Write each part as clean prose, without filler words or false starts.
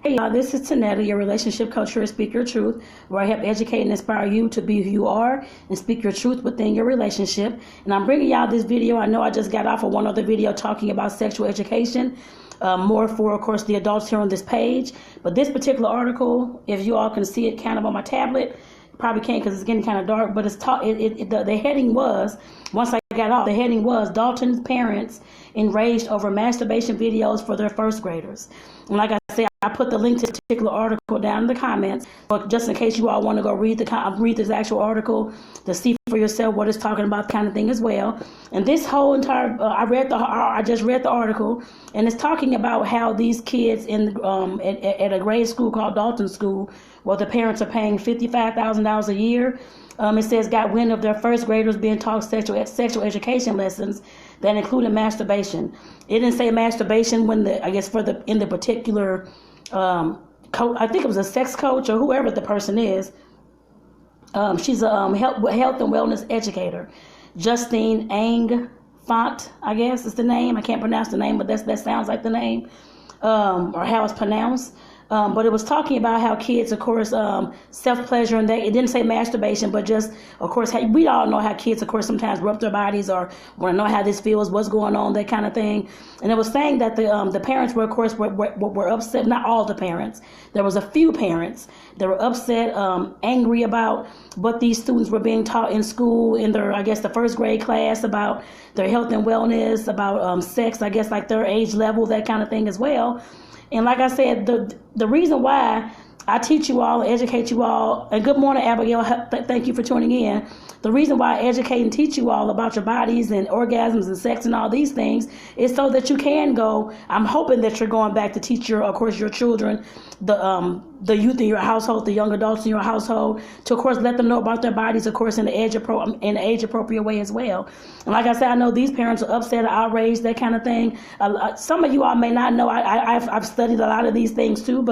Hey y'all, this is Tonetta, your relationship coach here at Speak Your Truth, where I help educate and inspire you to be who you are and speak your truth within your relationship. And I'm bringing y'all this video. I know I just got off of one other video talking about sexual education, more for, of course, the adults here on this page. But this particular article, if you all can see it kind of on my tablet, probably can't because it's getting kind of dark, but the heading was, once I got off, the heading was Dalton's parents enraged over masturbation videos for their first graders. And like I said, I put the link to this particular article down in the comments, but just in case you all want to go read this actual article to see for yourself what it's talking about, kind of thing as well. And this whole entire, I just read the article, and it's talking about how these kids at a grade school called Dalton School, where the parents are paying $55,000 a year. It says got wind of their first graders being taught sexual education lessons that included masturbation. It didn't say masturbation in the particular coach. I think it was a sex coach or whoever the person is. She's a health and wellness educator. Justine Ang Font, I guess is the name. I can't pronounce the name, but that sounds like the name, or how it's pronounced. But it was talking about how kids, of course, self-pleasure, and it didn't say masturbation, but just, of course, we all know how kids, of course, sometimes rub their bodies or want to know how this feels, what's going on, that kind of thing. And it was saying that the parents were, of course, were upset. Not all the parents. There was a few parents that were upset, angry about what these students were being taught in school in their, I guess, the first grade class, about their health and wellness, about sex, I guess, like their age level, that kind of thing as well. And like I said, the reason why I teach you all, educate you all, and good morning, Abigail, thank you for tuning in. The reason why I educate and teach you all about your bodies and orgasms and sex and all these things is so that you can go. I'm hoping that you're going back to teach your children, the youth in your household, the young adults in your household, to, of course, let them know about their bodies, of course, in the age-appropriate way as well. And like I said, I know these parents are upset or outraged, that kind of thing. Some of you all may not know. I've studied a lot of these things too,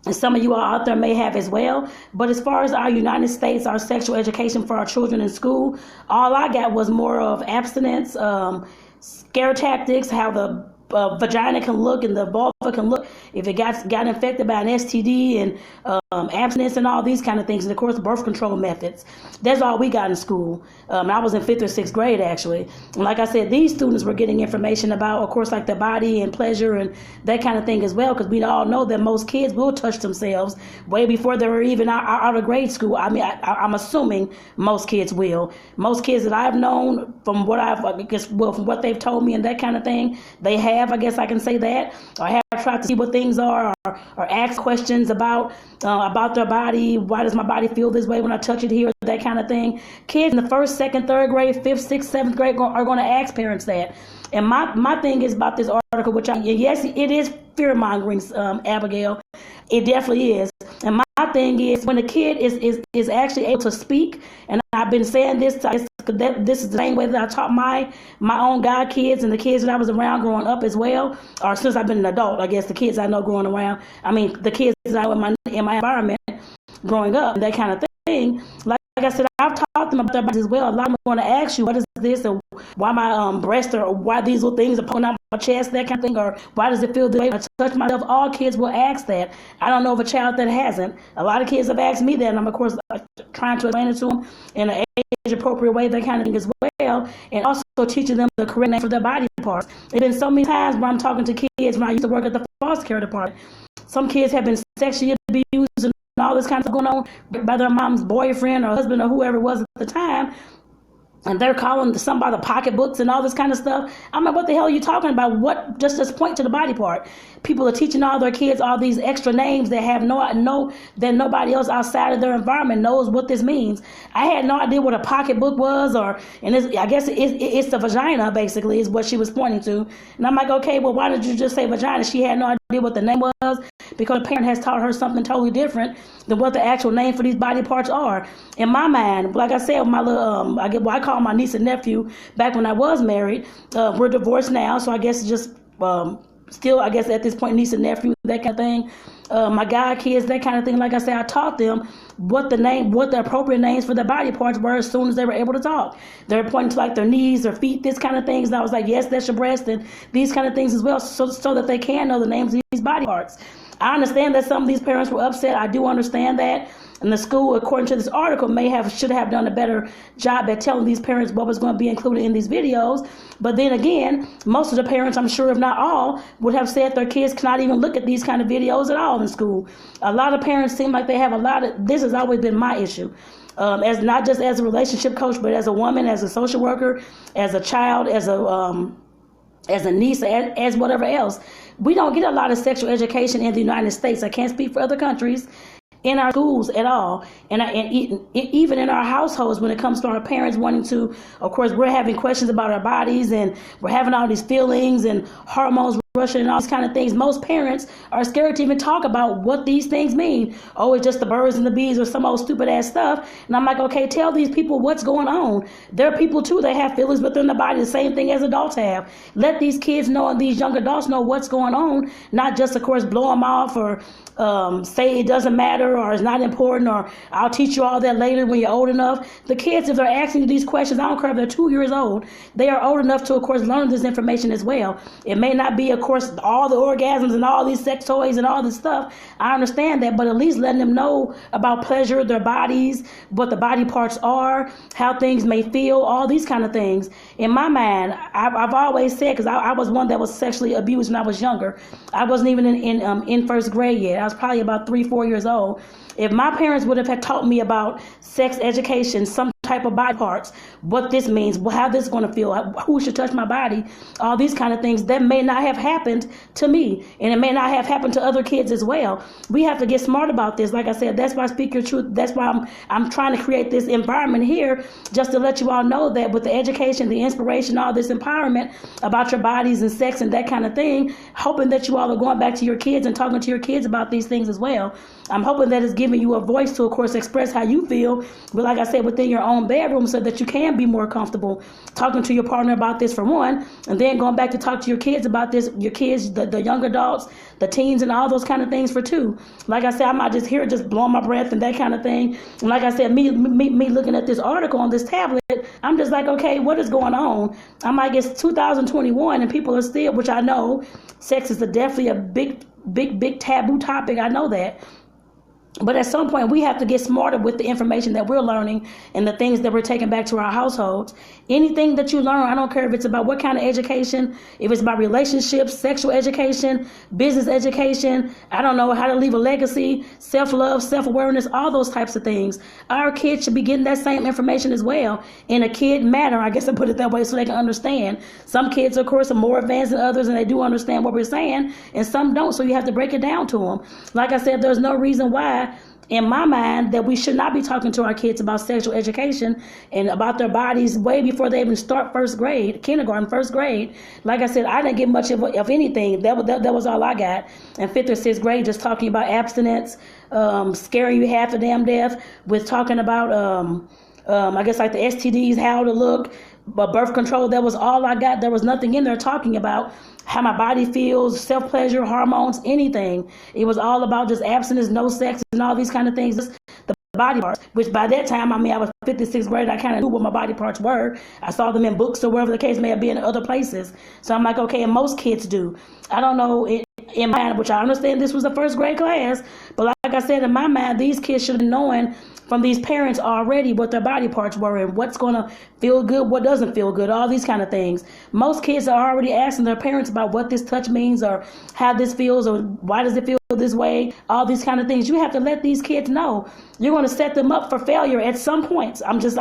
and some of you all out there may have as well. But as far as our United States, our sexual education for our children in school, all I got was more of abstinence, scare tactics, how the vagina can look and the vulva can look if it got infected by an STD, and abstinence and all these kind of things, and of course birth control methods. That's all we got in school. I was in 5th or 6th grade actually. And like I said, these students were getting information about, of course, like the body and pleasure and that kind of thing as well, because we all know that most kids will touch themselves way before they were even out of grade school. I mean, I'm assuming most kids will. Most kids that I've known, from what they've told me and that kind of thing, they have. I guess I can say that. Or have tried to see what things are, or ask questions about their body. Why does my body feel this way when I touch it here? That kind of thing. Kids in the 1st, 2nd, 3rd grade, 5th, 6th, 7th grade are going to ask parents that. And my thing is about this article, yes, it is fear-mongering, Abigail. It definitely is. And my thing is, when a kid is actually able to speak, and I've been saying this, this is the same way that I taught my own god kids and the kids that I was around growing up as well, or since I've been an adult, I guess the kids I know growing around, the kids that I know in my environment growing up, that kind of thing. Like I said, I've taught them about their bodies as well. A lot of them are going to ask you, what is this, or why my breast, or why these little things are pulling out my chest, that kind of thing, or why does it feel this way when I touch myself? All kids will ask that. I don't know of a child that hasn't. A lot of kids have asked me that, and I'm, of course, trying to explain it to them in an age-appropriate way, that kind of thing as well, and also teaching them the correct name for their body parts. There's been so many times when I'm talking to kids when I used to work at the foster care department. Some kids have been sexually abused and all this kind of stuff going on by their mom's boyfriend or husband or whoever it was at the time. And they're calling somebody the pocketbooks and all this kind of stuff. I'm like, what the hell are you talking about? What? Just point to the body part. People are teaching all their kids all these extra names that have that nobody else outside of their environment knows what this means. I had no idea what a pocketbook was, I guess it's the vagina, basically, is what she was pointing to. And I'm like, okay, well, why did you just say vagina? She had no idea what the name was, because a parent has taught her something totally different than what the actual name for these body parts are. In my mind, like I said, my little, I call my niece and nephew back when I was married. We're divorced now, so I guess just still, I guess at this point, niece and nephew, that kind of thing. My god kids, that kind of thing. Like I said, I taught them what the appropriate names for their body parts were as soon as they were able to talk. They were pointing to like their knees, their feet, this kind of things. And I was like, yes, that's your breast, and these kind of things as well, so that they can know the names of these body parts. I understand that some of these parents were upset. I do understand that. And the school, according to this article, should have done a better job at telling these parents what was going to be included in these videos. But then again, most of the parents, I'm sure if not all, would have said their kids cannot even look at these kind of videos at all in school. A lot of parents seem like they have this has always been my issue. As not just as a relationship coach, but as a woman, as a social worker, as a child, as a niece, as whatever else. We don't get a lot of sexual education in the United States. I can't speak for other countries. In our schools at all, and even in our households when it comes to our parents wanting to, of course, we're having questions about our bodies and we're having all these feelings and hormones rushing and all these kind of things. Most parents are scared to even talk about what these things mean. Oh, it's just the birds and the bees or some old stupid ass stuff. And I'm like, okay, tell these people what's going on. They're people too. They have feelings within the body, the same thing as adults have. Let these kids know and these young adults know what's going on, not just, of course, blow them off or say it doesn't matter or it's not important or I'll teach you all that later when you're old enough. The kids, if they're asking you these questions, I don't care if they're 2 years old, they are old enough to, of course, learn this information as well. It may not be, of course, all the orgasms and all these sex toys and all this stuff. I understand that, but at least letting them know about pleasure, their bodies, what the body parts are, how things may feel, all these kind of things. In my mind, I've always said, because I was one that was sexually abused when I was younger. I wasn't even in first grade yet. I was probably about 3-4 years old. If my parents would have had taught me about sex education, some type of body parts, what this means, how this is going to feel, who should touch my body, all these kind of things, that may not have happened to me, and it may not have happened to other kids as well. We have to get smart about this. Like I said, that's why I Speak Your Truth. That's why I'm trying to create this environment here, just to let you all know that with the education, the inspiration, all this empowerment about your bodies and sex and that kind of thing, hoping that you all are going back to your kids and talking to your kids about these things as well. I'm hoping that it's giving you a voice to, of course, express how you feel, but like I said, within your own bedroom, so that you can be more comfortable talking to your partner about this, for one, and then going back to talk to your kids about this, your kids, the young adults, the teens, and all those kind of things, for two. Like I said, I might just hear it just blowing my breath and that kind of thing. And like I said, me looking at this article on this tablet, I'm just like, okay, what is going on? I'm like, it's 2021 and people are still, which I know, sex is definitely a big taboo topic. I know that. But at some point, we have to get smarter with the information that we're learning and the things that we're taking back to our households. Anything that you learn, I don't care if it's about what kind of education, if it's about relationships, sexual education, business education, I don't know, how to leave a legacy, self-love, self-awareness, all those types of things. Our kids should be getting that same information as well in a kid manner, I guess I put it that way, so they can understand. Some kids, of course, are more advanced than others, and they do understand what we're saying, and some don't, so you have to break it down to them. Like I said, there's no reason why, in my mind, that we should not be talking to our kids about sexual education and about their bodies way before they even start first grade, kindergarten, first grade. Like I said, I didn't get much of anything. That was all I got in 5th or 6th grade, just talking about abstinence, scaring you half to damn death, with talking about, I guess, like the STDs, how to look, but birth control. That was all I got. There was nothing in there talking about how my body feels, self-pleasure, hormones, anything. It was all about just abstinence, no sex, and all these kind of things. Just the body parts, which by that time, I mean, I was 5th and 6th grade. I kind of knew what my body parts were. I saw them in books or wherever the case may have been in other places. So I'm like, okay, and most kids do. I don't know, in my mind, which I understand this was a first grade class, but like I said, in my mind, these kids should have known from these parents already what their body parts were and what's going to feel good, what doesn't feel good, all these kind of things. Most kids are already asking their parents about what this touch means or how this feels or why does it feel this way, all these kind of things. You have to let these kids know. You're going to set them up for failure at some points. I'm just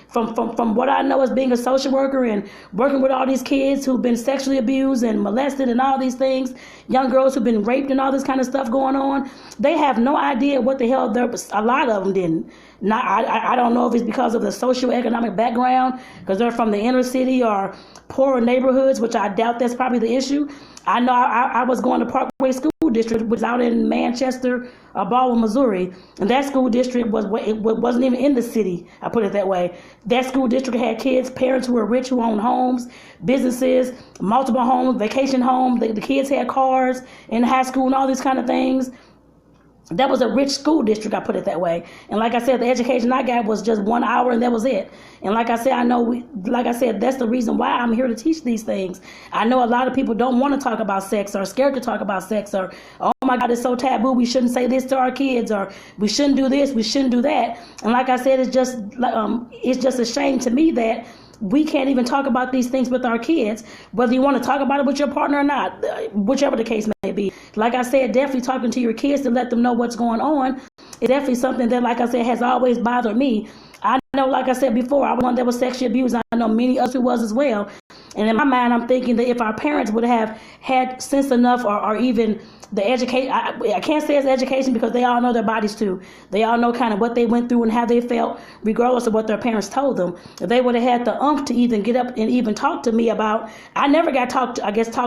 from what I know as being a social worker and working with all these kids who've been sexually abused and molested and all these things, young girls who've been raped and all this kind of stuff going on. They have no idea what the hell a lot of them didn't. I don't know if it's because of the socioeconomic background, because they're from the inner city or poorer neighborhoods, which I doubt that's probably the issue. I know I was going to Parkway School District, which was out in Manchester, Baldwin, Missouri, and that school district wasn't even in the city. I put it that way. That school district had kids, parents who were rich, who owned homes, businesses, multiple homes, vacation homes. The kids had cars in high school and all these kind of things. That was a rich school district, I put it that way. And like I said, the education I got was just 1 hour and that was it. And like I said, that's the reason why I'm here to teach these things. I know a lot of people don't want to talk about sex or are scared to talk about sex or, oh my my God, it's so taboo. We shouldn't say this to our kids, or we shouldn't do this, we shouldn't do that. And like I said, it's just a shame to me that we can't even talk about these things with our kids, whether you want to talk about it with your partner or not, whichever the case may be. Like I said, definitely talking to your kids to let them know what's going on is definitely something that, like I said, has always bothered me. I know, like I said before, I was one that was sexually abused. I know many others who was as well. And in my mind, I'm thinking that if our parents would have had sense enough, or even the education, I can't say it's education, because they all know their bodies too. They all know kind of what they went through and how they felt, regardless of what their parents told them. If they would have had the oomph to even get up and even talk to me about, I never got talked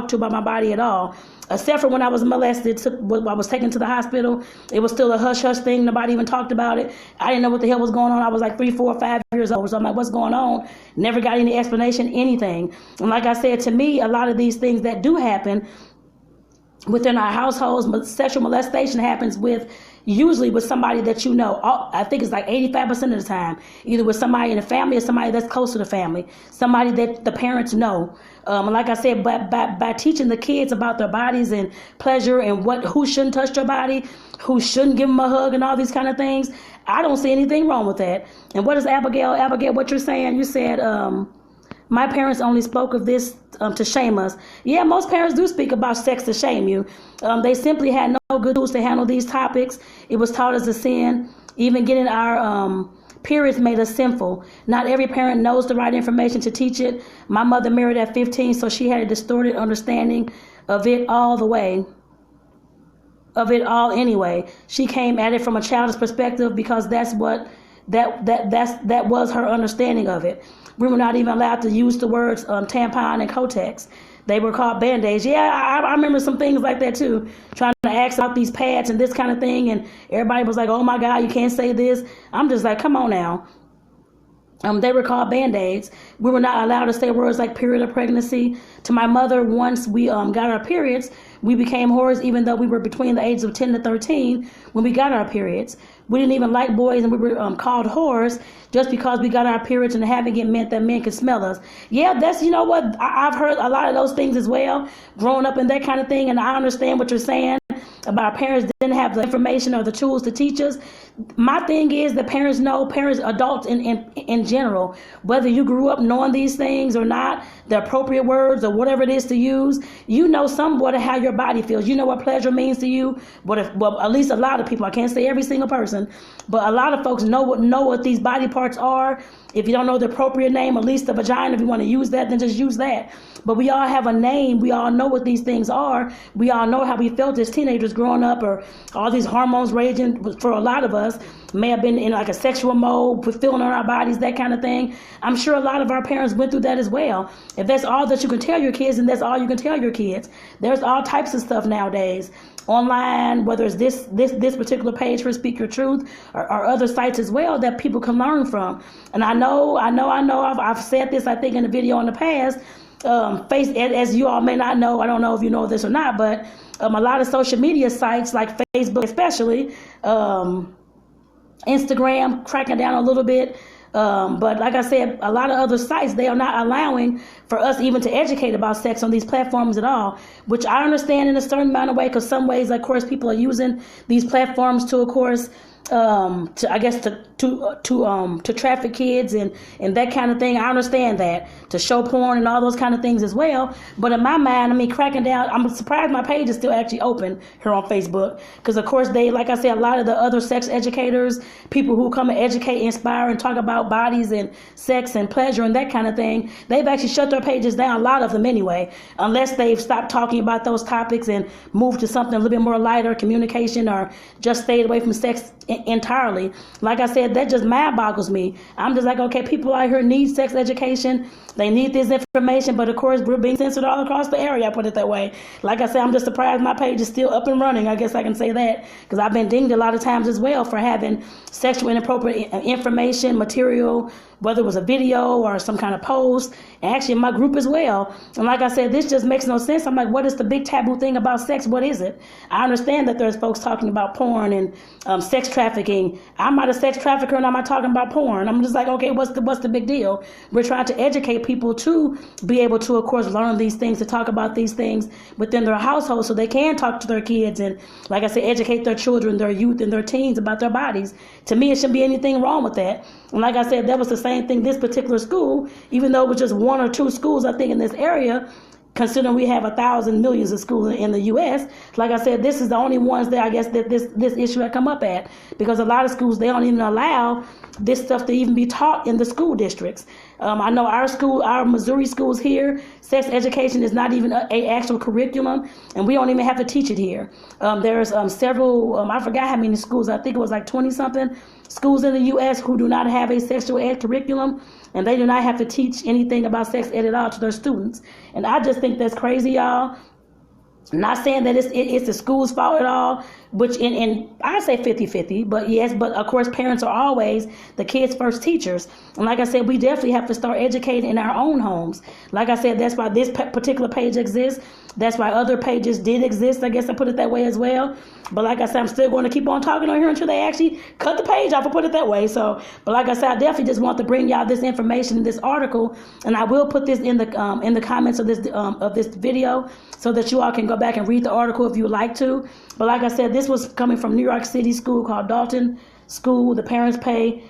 to about my body at all. Except for when I was molested, I was taken to the hospital. It was still a hush-hush thing. Nobody even talked about it. I didn't know what the hell was going on. I was like 3, 4, 5 years old. So I'm like, what's going on? Never got any explanation, anything. And like I said, to me, a lot of these things that do happen within our households, sexual molestation happens usually with somebody that you know. I think it's like 85% of the time, either with somebody in the family or somebody that's close to the family, somebody that the parents know. And like I said, by teaching the kids about their bodies and pleasure and who shouldn't touch their body, who shouldn't give them a hug and all these kind of things, I don't see anything wrong with that. And what is Abigail, what you're saying? You said, my parents only spoke of this to shame us. Yeah, most parents do speak about sex to shame you. They simply had no good tools to handle these topics. It was taught as a sin. Even getting our periods made us sinful. Not every parent knows the right information to teach it. My mother married at 15, so she had a distorted understanding of it all anyway. She came at it from a childish perspective because that was her understanding of it. We were not even allowed to use the words tampon and Kotex. They were called Band-Aids. Yeah, I remember some things like that too. Trying to ask out these pads and this kind of thing, and everybody was like, oh my God, you can't say this. I'm just like, come on now. They were called Band-Aids. We were not allowed to say words like period or pregnancy. To my mother, once we got our periods, we became whores, even though we were between the ages of 10 to 13 when we got our periods. We didn't even like boys, and we were called whores just because we got our periods, and having it meant that men could smell us. Yeah, that's, you know what, I've heard a lot of those things as well, growing up in that kind of thing, and I understand what you're saying about our parents didn't have the information or the tools to teach us. My thing is that parents, adults in general, whether you grew up knowing these things or not, the appropriate words or whatever it is to use, you know somewhat of how your body feels. You know what pleasure means to you. Well, at least a lot of people, I can't say every single person, but a lot of folks know what these body parts are. If you don't know the appropriate name, at least the vagina, if you want to use that, then just use that. But we all have a name. We all know what these things are. We all know how we felt as teenagers growing up, or all these hormones raging. For a lot of us, may have been in like a sexual mode, feeling on our bodies, that kind of thing. I'm sure a lot of our parents went through that as well. If that's all that you can tell your kids, then that's all you can tell your kids. There's all types of stuff nowadays online, whether it's this particular page for Speak Your Truth, or other sites as well that people can learn from. And I know I've said this, I think, in a video in the past. As you all may not know, I don't know if you know this or not, but a lot of social media sites like Facebook especially, Instagram cracking down a little bit, but like I said, a lot of other sites, they are not allowing for us even to educate about sex on these platforms at all, which I understand in a certain amount of way, because some ways, of course, people are using these platforms to, of course, to traffic kids and that kind of thing. I understand that, to show porn and all those kind of things as well. But in my mind, cracking down, I'm surprised my page is still actually open here on Facebook, because of course they, like I said, a lot of the other sex educators, people who come and educate, inspire, and talk about bodies and sex and pleasure and that kind of thing, they've actually shut their pages down, a lot of them anyway, unless they've stopped talking about those topics and moved to something a little bit more lighter, communication, or just stayed away from sex entirely. Like I said, that just mind boggles me. I'm just like, okay, people out here need sex education. They need this information, but of course we're being censored all across the area, I put it that way. Like I said, I'm just surprised my page is still up and running. I guess I can say that, because I've been dinged a lot of times as well for having sexual inappropriate information, material, whether it was a video or some kind of post, and actually in my group as well. And like I said, this just makes no sense. I'm like, what is the big taboo thing about sex? What is it? I understand that there's folks talking about porn and sex trafficking trafficking. I'm not a sex trafficker and I'm not talking about porn. I'm just like, okay, what's the big deal? We're trying to educate people to be able to, of course, learn these things, to talk about these things within their household so they can talk to their kids and, like I said, educate their children, their youth, and their teens about their bodies. To me, it shouldn't be anything wrong with that. And like I said, that was the same thing this particular school, even though it was just one or two schools, I think, in this area, considering we have 1,000 millions of schools in the U.S., like I said, this is the only ones that I guess that this issue had come up at, because a lot of schools, they don't even allow this stuff to even be taught in the school districts. I know our Missouri schools here, sex education is not even a actual curriculum, and we don't even have to teach it here. There's several, I forgot how many schools, I think it was like 20-something schools in the U.S. who do not have a sexual ed curriculum, and they do not have to teach anything about sex ed at all to their students. And I just think that's crazy, y'all. I'm not saying that it's the school's fault at all, which in I say 50-50, but yes, but of course parents are always the kids' first teachers. And like I said, we definitely have to start educating in our own homes. Like I said, that's why this particular page exists. That's why other pages did exist, I guess I put it that way as well. But like I said, I'm still going to keep on talking on here until they actually cut the page off, and put it that way. So, but like I said, I definitely just want to bring y'all this information in this article, and I will put this in the comments of this video so that you all can go back and read the article if you would like to. But like I said, this was coming from New York City school called Dalton School. The parents pay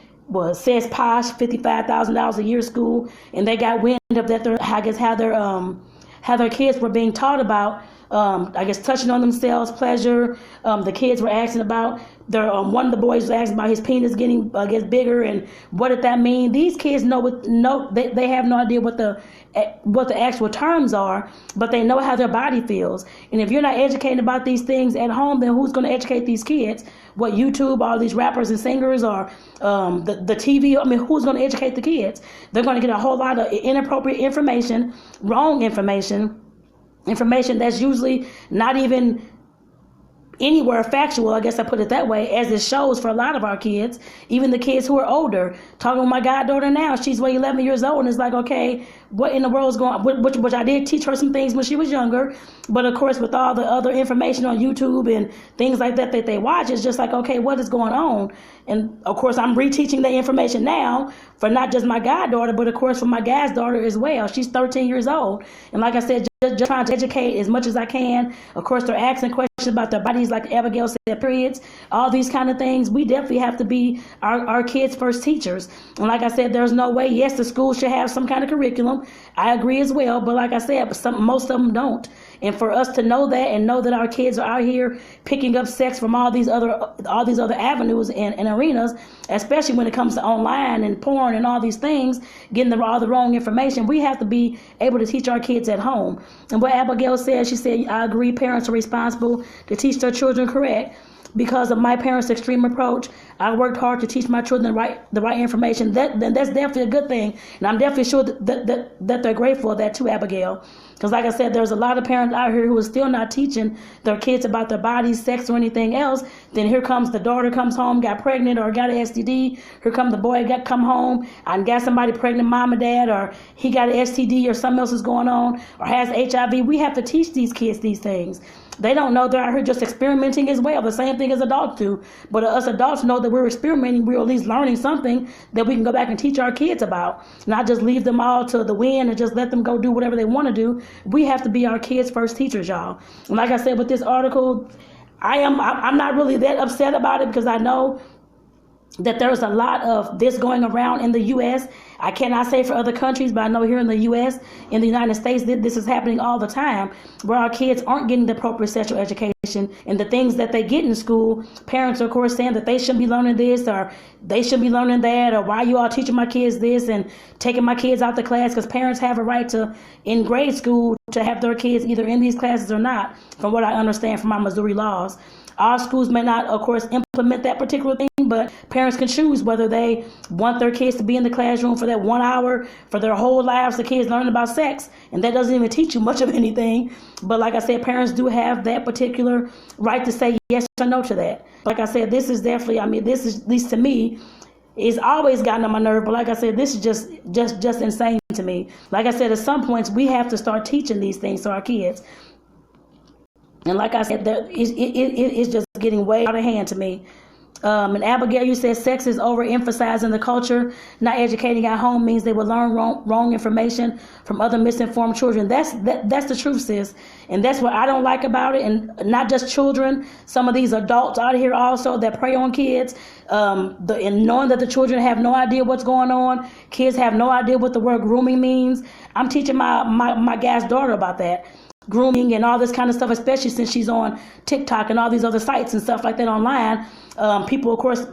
says posh $55,000 a year school, and they got wind of that. I guess how their kids were being taught about, I guess, touching on themselves, pleasure. The kids were asking about one of the boys was asking about his penis getting, I guess, bigger, and what did that mean? These kids they have no idea what the actual terms are, but they know how their body feels. And if you're not educated about these things at home, then who's going to educate these kids? What, YouTube, all these rappers and singers, or the TV? I mean, who's going to educate the kids? They're going to get a whole lot of inappropriate information, wrong information that's usually not even anywhere factual, I guess I put it that way, as it shows for a lot of our kids, even the kids who are older. Talking with my goddaughter now, she's 11 years old, and it's like, okay, what in the world is going on? Which I did teach her some things when she was younger, but of course with all the other information on YouTube and things like that they watch, it's just like, okay, what is going on? And of course I'm reteaching the information now for not just my goddaughter, but of course for my god's daughter as well. She's 13 years old, and like I said, just trying to educate as much as I can. Of course, they're asking questions about their bodies, like Abigail said, periods, all these kind of things. We definitely have to be our kids' first teachers. And like I said, there's no way, yes, the school should have some kind of curriculum. I agree as well, but like I said, most of them don't. And for us to know that, and know that our kids are out here picking up sex from all these other avenues and arenas, especially when it comes to online and porn and all these things, getting all the wrong information, we have to be able to teach our kids at home. And what Abigail said, she said, I agree, parents are responsible to teach their children correct. Because of my parents' extreme approach, I worked hard to teach my children the right information. That's definitely a good thing. And I'm definitely sure that they're grateful for that too, Abigail. Because like I said, there's a lot of parents out here who are still not teaching their kids about their bodies, sex, or anything else. Then here comes the daughter comes home, got pregnant, or got an STD. Here comes the boy come home and got somebody pregnant, mom and dad, or he got an STD or something else is going on, or has HIV. We have to teach these kids these things. They don't know they're out here just experimenting as well, the same thing as adults do. But us adults know that we're experimenting, we're at least learning something that we can go back and teach our kids about. Not just leave them all to the wind and just let them go do whatever they want to do. We have to be our kids' first teachers, y'all. And like I said with this article, I'm not really that upset about it, because I know that there's a lot of this going around in the U.S. I cannot say for other countries, but I know here in the U.S., in the United States, this is happening all the time, where our kids aren't getting the appropriate sexual education, and the things that they get in school, parents are, of course, saying that they shouldn't be learning this, or they shouldn't be learning that, or why you all teaching my kids this and taking my kids out the class, because parents have a right to, in grade school, to have their kids either in these classes or not, from what I understand from my Missouri laws. Our schools may not, of course, implement that particular thing, but parents can choose whether they want their kids to be in the classroom for that 1 hour, for their whole lives, the kids learning about sex, and that doesn't even teach you much of anything. But like I said, parents do have that particular right to say yes or no to that. Like I said, this is definitely, this is, at least to me, it's always gotten on my nerve, but like I said, this is just insane to me. Like I said, at some points, we have to start teaching these things to our kids. And like I said, it's just getting way out of hand to me. And Abigail, you said sex is overemphasized in the culture. Not educating at home means they will learn wrong information from other misinformed children. That's the truth, sis. And that's what I don't like about it. And not just children, some of these adults out here also that prey on kids. And knowing that the children have no idea what's going on. Kids have no idea what the word grooming means. I'm teaching my guy's daughter about that. Grooming and all this kind of stuff, especially since she's on TikTok and all these other sites and stuff like that online. People, of course,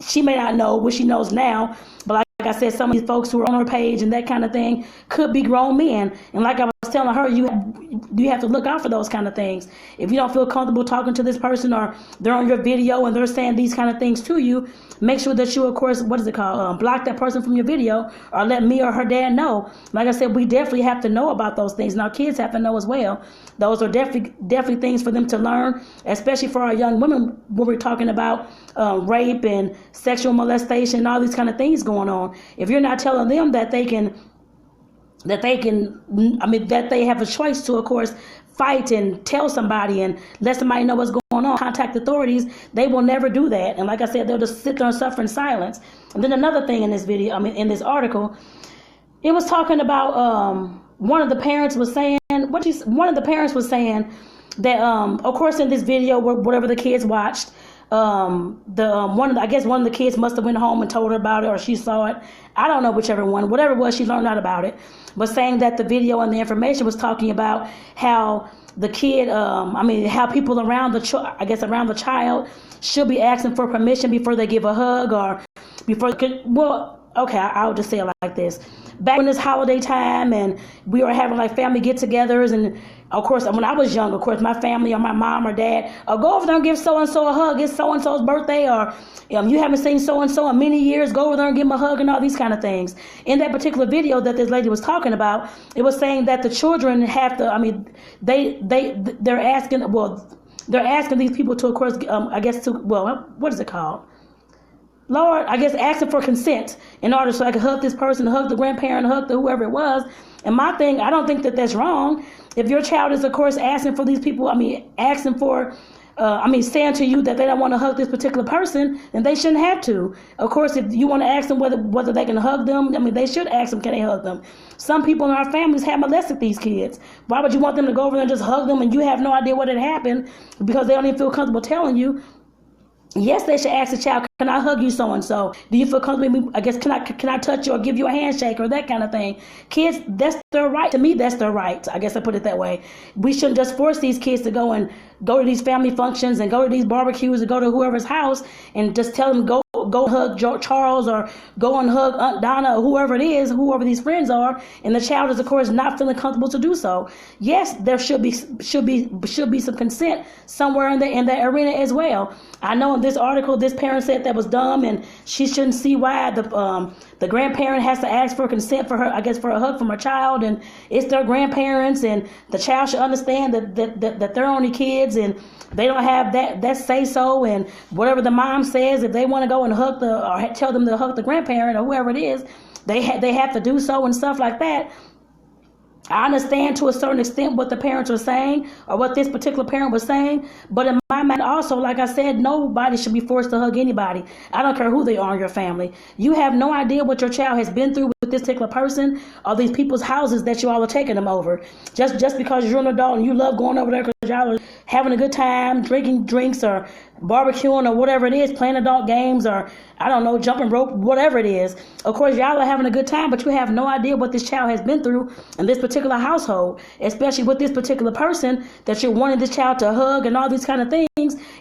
she may not know what she knows now, but like I said, some of these folks who are on her page and that kind of thing could be grown men. And like I was telling her, you have to look out for those kind of things. If you don't feel comfortable talking to this person, or they're on your video and they're saying these kind of things to you, make sure that you, of course, block that person from your video, or let me or her dad know. Like I said, we definitely have to know about those things. Now, kids have to know as well. Those are definitely things for them to learn, especially for our young women when we're talking about rape and sexual molestation and all these kind of things going on. If you're not telling them that they have a choice to, of course, fight and tell somebody and let somebody know what's going on, contact authorities, they will never do that. And like I said, they'll just sit there and suffer in silence. And then another thing in this video, in this article, it was talking about one of the parents was saying that of course in this video, whatever the kids watched, one of the kids must have went home and told her about it, or she saw it. I don't know, whichever one, whatever it was, she learned out about it. But saying that the video and the information was talking about how the kid, how people around the child should be asking for permission before they give a hug, or I'll just say it like this. Back in this holiday time, and we were having like family get-togethers, and of course, when I was young, of course, my family or my mom or dad, go over there and give so-and-so a hug. It's so-and-so's birthday, or you haven't seen so-and-so in many years. Go over there and give them a hug and all these kind of things. In that particular video that this lady was talking about, it was saying that the children have to, they're asking these people to, of course, what is it called? Lord, I guess asking for consent in order so I could hug this person, hug the grandparent, hug the whoever it was. And my thing, I don't think that that's wrong. If your child is, of course, asking for these people, saying to you that they don't want to hug this particular person, then they shouldn't have to. Of course, if you want to ask them whether they can hug them, they should ask them, can they hug them? Some people in our families have molested these kids. Why would you want them to go over there and just hug them and you have no idea what had happened because they don't even feel comfortable telling you? Yes, they should ask the child, can I hug you so-and-so? Do you feel comfortable? I guess, can I touch you or give you a handshake or that kind of thing? Kids, that's their right. To me, that's their right. I guess I put it that way. We shouldn't just force these kids to go to these family functions and go to these barbecues and go to whoever's house and just tell them, go hug Charles or go and hug Aunt Donna or whoever it is, whoever these friends are, and the child is, of course, not feeling comfortable to do so. Yes, there should be some consent somewhere in that arena as well. I know in this article, this parent said that was dumb and she shouldn't see why the grandparent has to ask for consent for a hug from her child, and it's their grandparents, and the child should understand that they're only kids and they don't have that say so, and whatever the mom says, if they want to go and hug or tell them to hug the grandparent or whoever it is, they have to do so and stuff like that. I understand to a certain extent what the parents are saying or what this particular parent was saying, but in my mind also, like I said, nobody should be forced to hug anybody. I don't care who they are in your family. You have no idea what your child has been through with this particular person or these people's houses that you all are taking them over. Just because you're an adult and you love going over there because y'all are having a good time, drinking drinks or barbecuing or whatever it is, playing adult games or, I don't know, jumping rope, whatever it is. Of course, y'all are having a good time, but you have no idea what this child has been through in this particular household, especially with this particular person that you're wanting this child to hug and all these kind of things.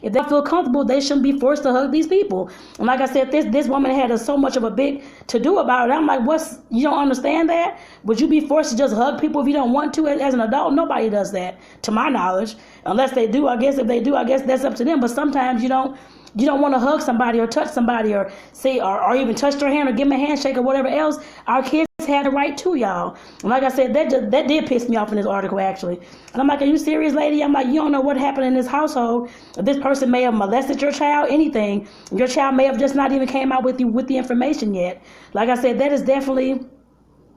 If they feel comfortable, they shouldn't be forced to hug these people. And like I said, this woman had so much of a big to-do about it. I'm like, you don't understand that? Would you be forced to just hug people if you don't want to as an adult? Nobody does that, to my knowledge. Unless they do, I guess. If they do, I guess that's up to them. But sometimes you don't want to hug somebody or touch somebody or say or even touch their hand or give them a handshake or whatever else. Our kids had a right to, y'all. And like I said, that did piss me off in this article, actually. And I'm like, are you serious, lady? I'm like, you don't know what happened in this household. This person may have molested your child, anything. Your child may have just not even came out with the information yet. Like I said, that is definitely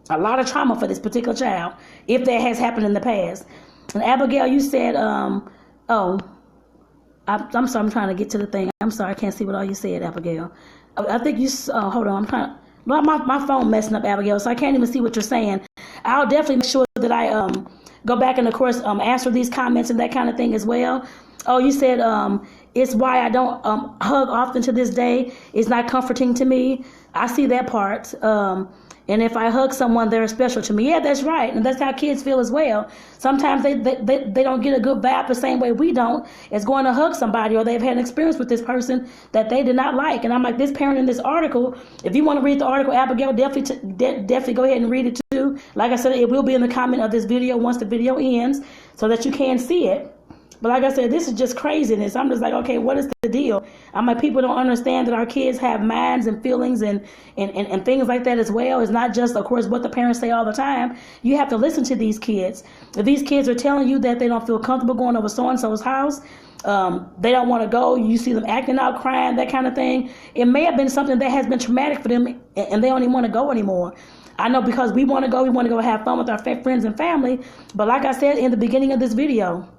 a lot of trauma for this particular child, if that has happened in the past. And Abigail, you said, I'm sorry, I'm trying to get to the thing. I'm sorry, I can't see what all you said, Abigail. I think you, hold on, I'm trying to, my phone messing up, Abigail, so I can't even see what you're saying. I'll definitely make sure that I go back and, of course, answer these comments and that kind of thing as well. Oh, you said it's why I don't hug often to this day. It's not comforting to me. I see that part. And if I hug someone, they're special to me. Yeah, that's right. And that's how kids feel as well. Sometimes they don't get a good vibe the same way we don't as going to hug somebody, or they've had an experience with this person that they did not like. And I'm like, this parent in this article, if you want to read the article, Abigail, definitely go ahead and read it too. Like I said, it will be in the comment of this video once the video ends so that you can see it. But like I said, this is just craziness. I'm just like, okay, what is the deal? I'm like, people don't understand that our kids have minds and feelings and things like that as well. It's not just, of course, what the parents say all the time. You have to listen to these kids. If these kids are telling you that they don't feel comfortable going over so-and-so's house, they don't want to go, you see them acting out, crying, that kind of thing, it may have been something that has been traumatic for them and they don't even want to go anymore. I know, because we want to go have fun with our friends and family. But like I said in the beginning of this video,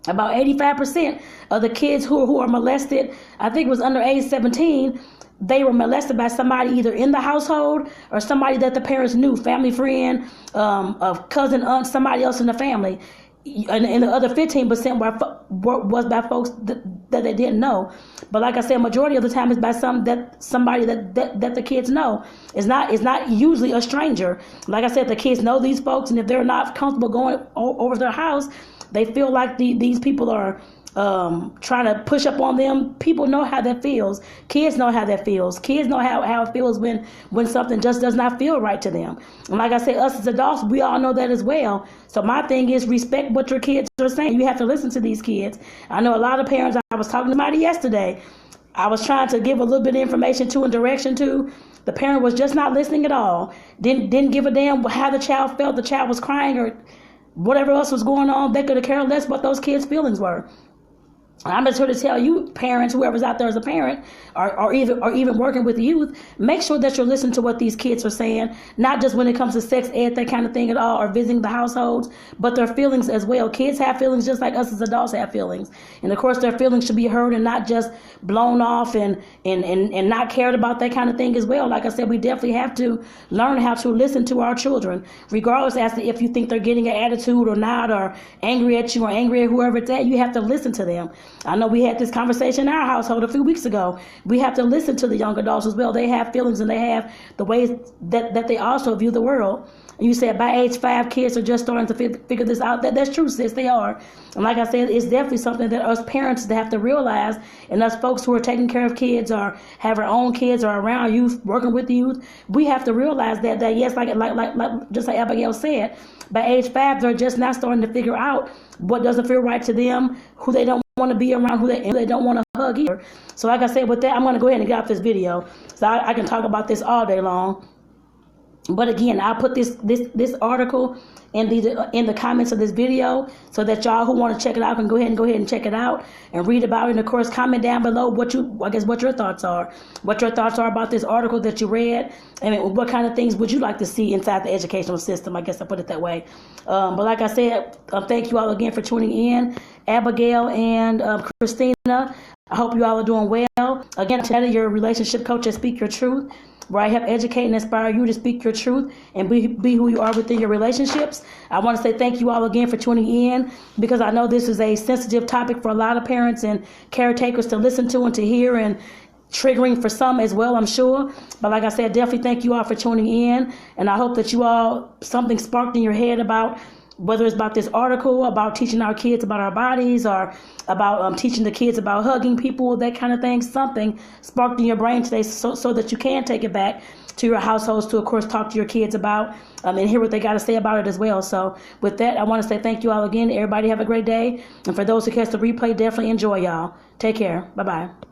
about 85% of the kids who are molested, I think it was under age 17, they were molested by somebody either in the household or somebody that the parents knew, family friend, a cousin, aunt, somebody else in the family. And the other 15% was by folks that they didn't know. But like I said, majority of the time it's by somebody that the kids know. It's not usually a stranger. Like I said, the kids know these folks, and if they're not comfortable going over their house, they feel like these people are trying to push up on them. People know how that feels. Kids know how that feels. Kids know how it feels when something just does not feel right to them. And like I said, us as adults, we all know that as well. So my thing is, respect what your kids are saying. You have to listen to these kids. I know a lot of parents, I was talking to somebody yesterday, I was trying to give a little bit of information to and direction to. The parent was just not listening at all. Didn't give a damn how the child felt. The child was crying or whatever else was going on. They could have cared less what those kids' feelings were. I'm just here to tell you, parents, whoever's out there as a parent, or even working with youth, make sure that you're listening to what these kids are saying, not just when it comes to sex ed, that kind of thing at all, or visiting the households, but their feelings as well. Kids have feelings just like us as adults have feelings. And of course, their feelings should be heard and not just blown off and not cared about, that kind of thing as well. Like I said, we definitely have to learn how to listen to our children, regardless as to if you think they're getting an attitude or not, or angry at you or angry at whoever it's at. You have to listen to them. I know we had this conversation in our household a few weeks ago. We have to listen to the young adults as well. They have feelings and they have the ways that they also view the world. And you said by age 5, kids are just starting to figure this out. That's true, sis. They are. And like I said, it's definitely something that us parents have to realize, and us folks who are taking care of kids or have our own kids or around youth, working with the youth, we have to realize that yes, like just like Abigail said, by age 5, they're just now starting to figure out what doesn't feel right to them, who they don't want to be around, who they don't want to hug either. So like I said, with that, I'm going to go ahead and get off this video. So I can talk about this all day long. But again, I'll put this article in the comments of this video so that y'all who want to check it out can go ahead and check it out and read about it. And of course, comment down below what your thoughts are. What your thoughts are about this article that you read, and what kind of things would you like to see inside the educational system? I guess I put it that way. But like I said, thank you all again for tuning in, Abigail and Christina. I hope you all are doing well. Again, Tonetta, your relationship coach at Speak Your Truth, where I help educate and inspire you to speak your truth and be who you are within your relationships. I want to say thank you all again for tuning in, because I know this is a sensitive topic for a lot of parents and caretakers to listen to and to hear, and triggering for some as well, I'm sure. But like I said, definitely thank you all for tuning in, and I hope that you all, something sparked in your head about whether it's about this article, about teaching our kids about our bodies, or about teaching the kids about hugging people, that kind of thing. Something sparked in your brain today so that you can take it back to your households to, of course, talk to your kids about and hear what they got to say about it as well. So with that, I want to say thank you all again. Everybody have a great day. And for those who catch the replay, definitely enjoy, y'all. Take care. Bye-bye.